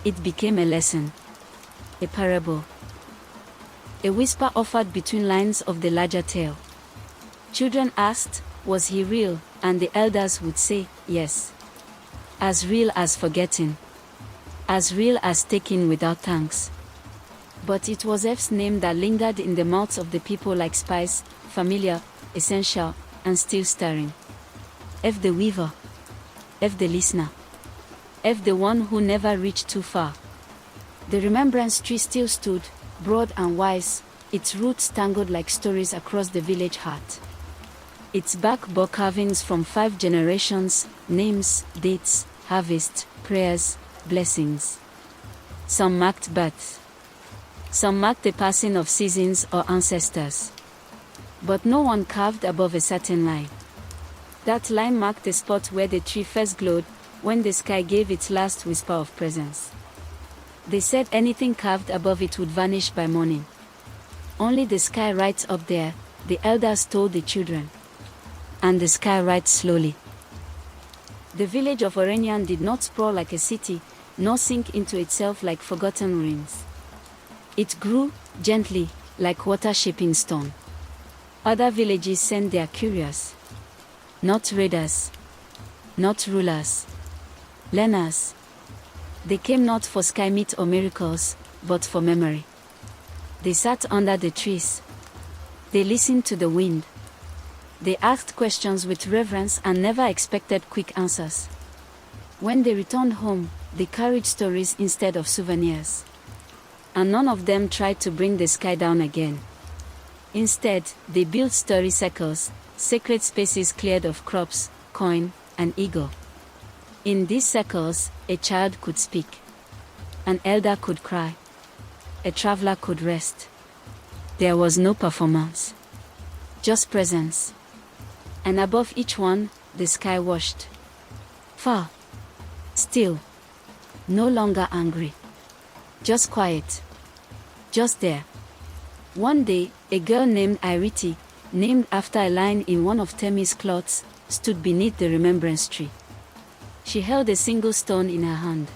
It became a lesson. A parable. A whisper offered between lines of the larger tale. Children asked, was he real? And the elders would say, yes. As real as forgetting. As real as taking without thanks. But it was F's name that lingered in the mouths of the people like spice, familiar, essential, and still stirring. F the weaver. F the listener. F the one who never reached too far. The remembrance tree still stood, broad and wise, its roots tangled like stories across the village heart. Its bark bore carvings from 5 generations, names, dates, harvest, prayers, blessings. Some marked birth. Some marked the passing of seasons or ancestors. But no one carved above a certain line. That line marked the spot where the tree first glowed, when the sky gave its last whisper of presence. They said anything carved above it would vanish by morning. Only the sky right up there, the elders told the children. And the sky right slowly. The village of Oranyan did not sprawl like a city, nor sink into itself like forgotten ruins. It grew, gently, like water shaping stone. Other villages sent their couriers. Not raiders. Not rulers. Learners. They came not for sky meat or miracles, but for memory. They sat under the trees. They listened to the wind. They asked questions with reverence and never expected quick answers. When they returned home, they carried stories instead of souvenirs. And none of them tried to bring the sky down again. Instead, they built story circles, sacred spaces cleared of crops, coin, and ego. In these circles, a child could speak. An elder could cry. A traveler could rest. There was no performance. Just presence. And above each one, the sky washed. Far. Still. No longer angry. Just quiet. Just there. One day, a girl named Iriti, named after a line in one of Temi's cloths, stood beneath the remembrance tree. She held a single stone in her hand.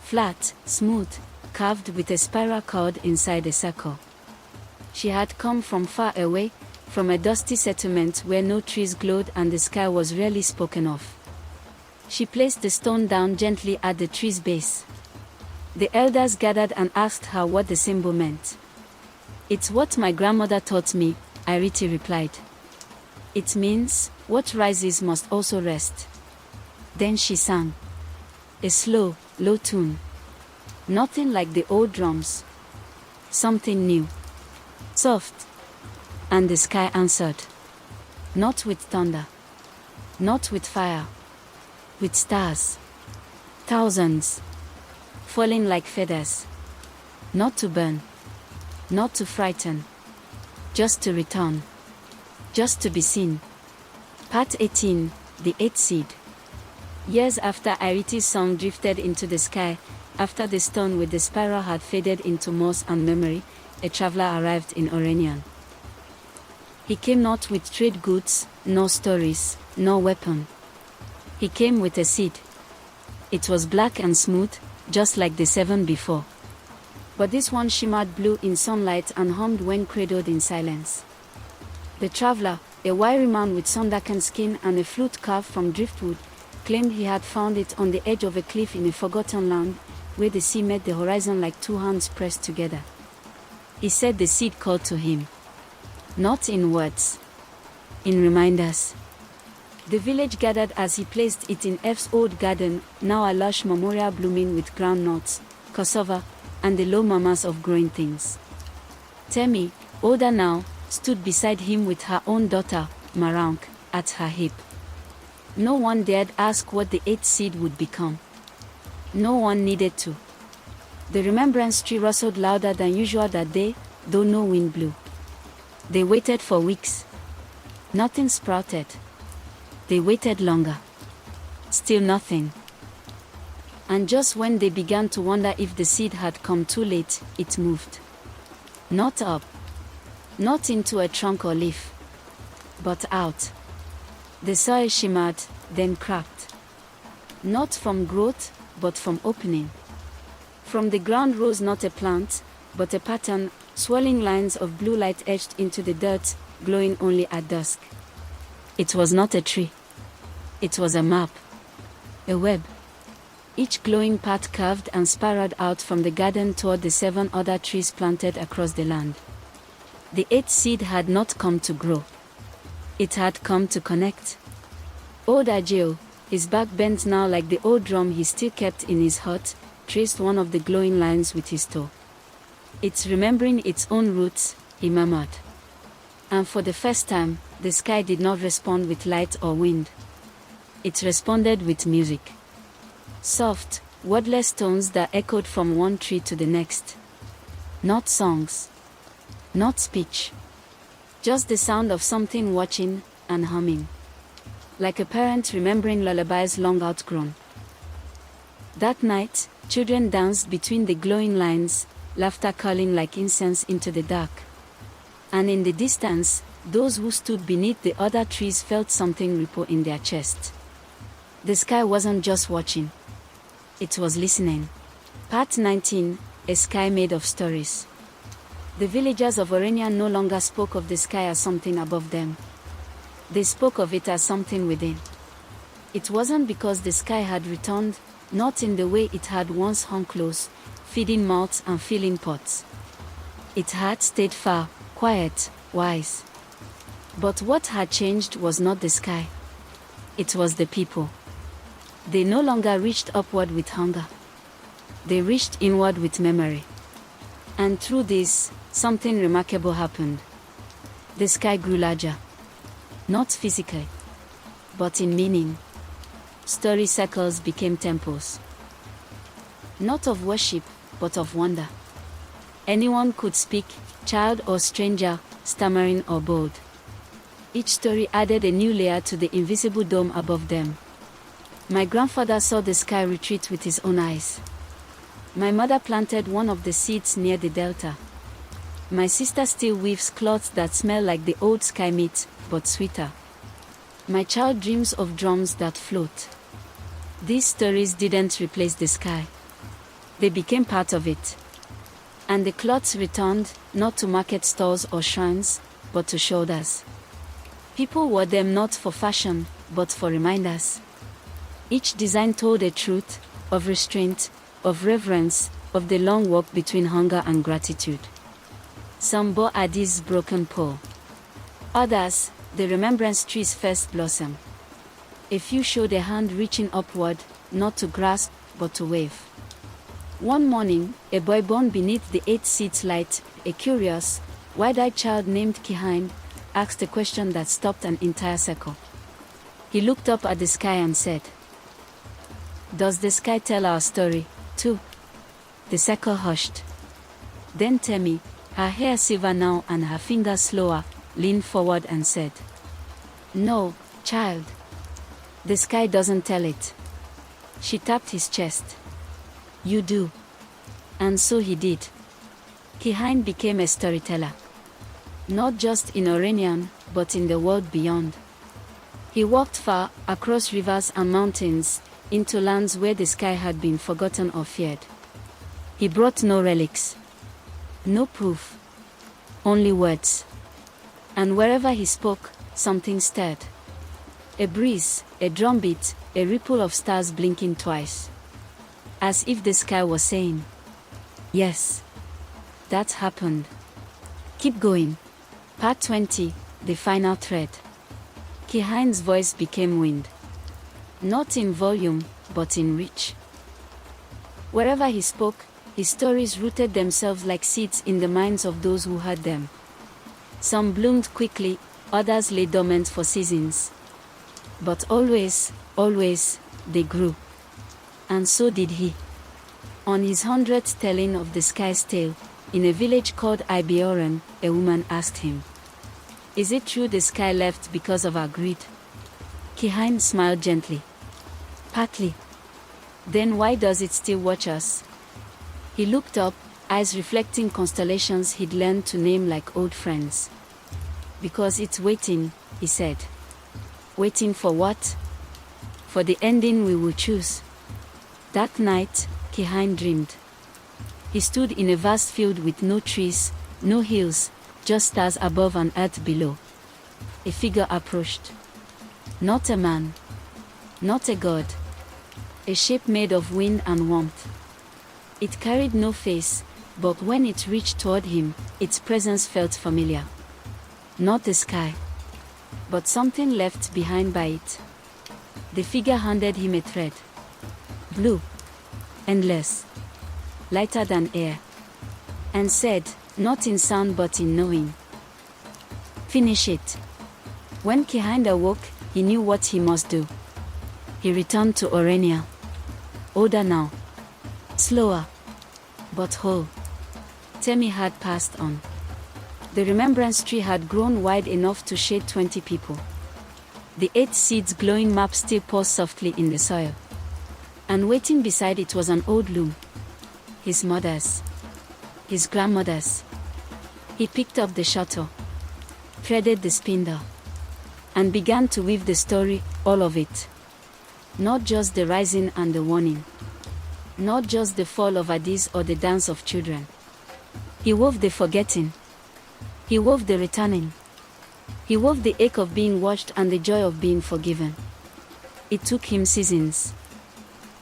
Flat, smooth, carved with a spiral cord inside a circle. She had come from far away, from a dusty settlement where no trees glowed and the sky was rarely spoken of. She placed the stone down gently at the tree's base. The elders gathered and asked her what the symbol meant. It's what my grandmother taught me, Iriti replied. It means, what rises must also rest. Then she sang. A slow, low tune. Nothing like the old drums. Something new. Soft. And the sky answered. Not with thunder. Not with fire. With stars. Thousands. Falling like feathers. Not to burn. Not to frighten. Just to return. Just to be seen. Part 18, The 8th Seed. Years after Iriti's song drifted into the sky, after the stone with the spiral had faded into moss and memory, a traveler arrived in Oranyan. He came not with trade goods, nor stories, nor weapon. He came with a seed. It was black and smooth, just like the 7 before. But this one shimmered blue in sunlight and hummed when cradled in silence. The traveler, a wiry man with sun-darkened skin and a flute carved from driftwood, claimed he had found it on the edge of a cliff in a forgotten land, where the sea met the horizon like 2 hands pressed together. He said the seed called to him. Not in words. In reminders. The village gathered as he placed it in F's old garden, now a lush memorial blooming with groundnuts, cassava, and the low murmurs of growing things. Temi, older now, stood beside him with her own daughter, Marank, at her hip. No one dared ask what the eighth seed would become. No one needed to. The remembrance tree rustled louder than usual that day, though no wind blew. They waited for weeks. Nothing sprouted. They waited longer. Still nothing. And just when they began to wonder if the seed had come too late, it moved. Not up. Not into a trunk or leaf. But out. The soil shimmered, then cracked. Not from growth, but from opening. From the ground rose not a plant, but a pattern, swirling lines of blue light etched into the dirt, glowing only at dusk. It was not a tree. It was a map. A web. Each glowing path curved and spiraled out from the garden toward the 7 other trees planted across the land. The 8th seed had not come to grow. It had come to connect. Old Ajeo, his back bent now like the old drum he still kept in his hut, traced one of the glowing lines with his toe. "It's remembering its own roots," he murmured. And for the first time, the sky did not respond with light or wind. It responded with music. Soft, wordless tones that echoed from one tree to the next. Not songs. Not speech. Just the sound of something watching and humming. Like a parent remembering lullabies long outgrown. That night, children danced between the glowing lines, laughter curling like incense into the dark. And in the distance, those who stood beneath the other trees felt something ripple in their chest. The sky wasn't just watching. It was listening. Part 19, A Sky Made of Stories. The villagers of Oranyan no longer spoke of the sky as something above them. They spoke of it as something within. It wasn't because the sky had returned, not in the way it had once hung close, feeding mouths and filling pots. It had stayed far, quiet, wise. But what had changed was not the sky. It was the people. They no longer reached upward with hunger. They reached inward with memory. And through this, something remarkable happened. The sky grew larger. Not physically, but in meaning. Story circles became temples. Not of worship, but of wonder. Anyone could speak, child or stranger, stammering or bold. Each story added a new layer to the invisible dome above them. My grandfather saw the sky retreat with his own eyes. My mother planted one of the seeds near the delta. My sister still weaves cloths that smell like the old sky meat, but sweeter. My child dreams of drums that float. These stories didn't replace the sky. They became part of it. And the cloths returned, not to market stalls or shrines, but to shoulders. People wore them not for fashion, but for reminders. Each design told a truth, of restraint, of reverence, of the long walk between hunger and gratitude. Some bore Adi's broken pole. Others, the remembrance tree's first blossom. A few showed a hand reaching upward, not to grasp, but to wave. One morning, a boy born beneath the 8 seed's light, a curious, wide-eyed child named Kihain, asked a question that stopped an entire circle. He looked up at the sky and said, "Does the sky tell our story, too?" The circle hushed. Then Temi, her hair silver now and her fingers slower, leaned forward and said, "No, child. The sky doesn't tell it." She tapped his chest. "You do." And so he did. Kihain became a storyteller. Not just in Oranyan, but in the world beyond. He walked far, across rivers and mountains, into lands where the sky had been forgotten or feared. He brought no relics. No proof. Only words. And wherever he spoke, something stirred. A breeze, a drumbeat, a ripple of stars blinking twice. As if the sky was saying, "Yes, that happened." Keep going. Part 20, the final thread. Kihine's voice became wind. Not in volume, but in reach. Wherever he spoke, his stories rooted themselves like seeds in the minds of those who heard them. Some bloomed quickly, others lay dormant for seasons. But always, always, they grew. And so did he. On his 100th telling of the sky's tale, in a village called Oranyan, a woman asked him, "Is it true the sky left because of our greed?" Kihine smiled gently. "Partly. Then why does it still watch us?" He looked up, eyes reflecting constellations he'd learned to name like old friends. "Because it's waiting," he said. "Waiting for what?" "For the ending we will choose." That night, Kihine dreamed. He stood in a vast field with no trees, no hills, just stars above and earth below. A figure approached. Not a man. Not a god. A shape made of wind and warmth. It carried no face, but when it reached toward him, its presence felt familiar. Not the sky, but something left behind by it. The figure handed him a thread. Blue. Endless. Lighter than air. And said, not in sound but in knowing. "Finish it." When Kihine awoke, he knew what he must do. He returned to Oranyan. Older now. Slower. But whole. Temi had passed on. The remembrance tree had grown wide enough to shade 20 people. The 8 seeds glowing map still paused softly in the soil. And waiting beside it was an old loom. His mother's. His grandmother's. He picked up the shuttle. Threaded the spindle. And began to weave the story, all of it. Not just the rising and the warning. Not just the fall of Addis or the dance of children. He wove the forgetting. He wove the returning. He wove the ache of being watched and the joy of being forgiven. It took him seasons.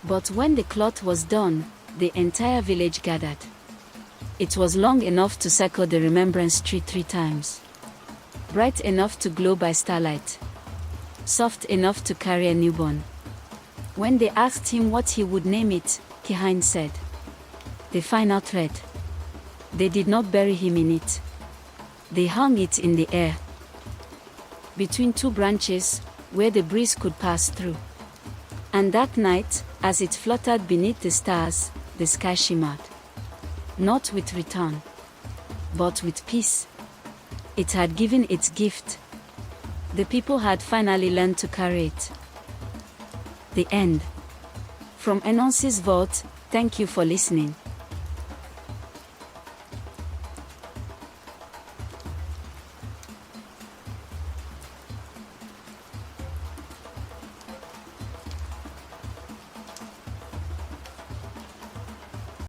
But when the cloth was done, the entire village gathered. It was long enough to circle the remembrance tree 3 times. Bright enough to glow by starlight. Soft enough to carry a newborn. When they asked him what he would name it, Kihine said, "The final thread." They did not bury him in it. They hung it in the air. Between 2 branches, where the breeze could pass through. And that night, as it fluttered beneath the stars, the sky shimmered. Not with return, but with peace. It had given its gift. The people had finally learned to carry it. The end. From Enonce's Vault, thank you for listening.